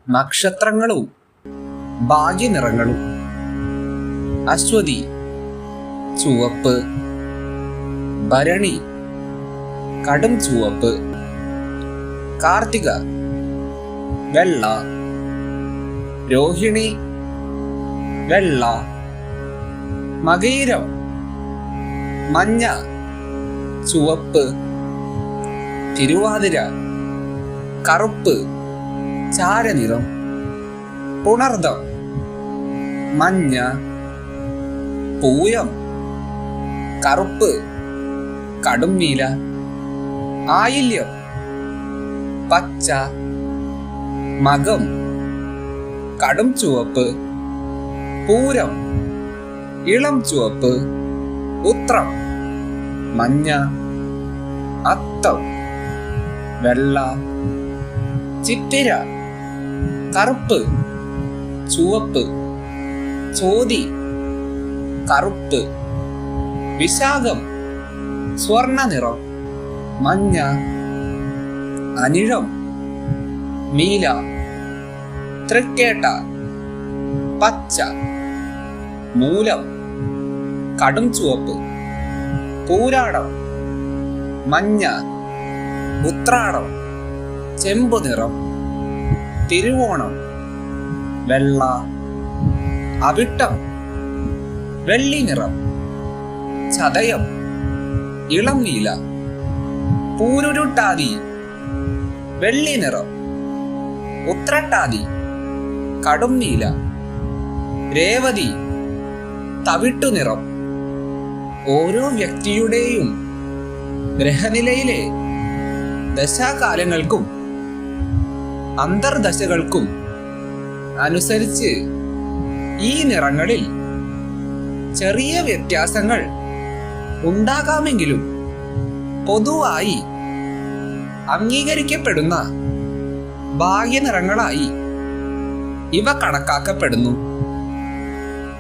നക്ഷത്രങ്ങളും ഭാഗ്യനിറങ്ങളും: അശ്വതി ചുവപ്പ്, ഭരണി കടും ചുവപ്പ്, കാർത്തിക വെള്ള, രോഹിണി വെള്ള, മകയിരം മഞ്ഞ ചുവപ്പ്, തിരുവാതിര കറുപ്പ് ചാരനിറം, പുണർദം മഞ്ഞ, പൂയം കറുപ്പ് കടും നീല, ആയില്യം പച്ച, മകം കടും ചുവപ്പ്, പൂരം ഇളം ചുവപ്പ്, ഉത്രം മഞ്ഞ, അത്തം വെള്ള, ചിത്തിര കറുപ്പ് ചുവപ്പ്, ചോതി കറുപ്പ്, വിശാഖം സ്വർണ്ണ നിറം മഞ്ഞ, അനിഴം നീല, തൃക്കേട്ട പച്ച, മൂലം കടും ചുവപ്പ്, പൂരാടം മഞ്ഞ, ഉത്രാടം ചെമ്പു നിറം, തിരുവോണം വെള്ള, അവിട്ടം വെള്ളി നിറം, ചതയം ഇളം നീല, പൂരുരുട്ടാതി വെള്ളി നിറം, ഉത്രട്ടാതി കടും നീല, രേവതി തവിട്ടു നിറം. ഓരോ വ്യക്തിയുടെയും ഗ്രഹനിലയിലെ ദശാകാലങ്ങൾക്കും അന്തർദശകൾക്കും അനുസരിച്ച് ഈ നിറങ്ങളിൽ ചെറിയ വ്യത്യാസങ്ങൾ ഉണ്ടാകാമെങ്കിലും പൊതുവായി അംഗീകരിക്കപ്പെടുന്ന ഭാഗ്യനിറങ്ങളായി ഇവ കണക്കാക്കപ്പെടുന്നു.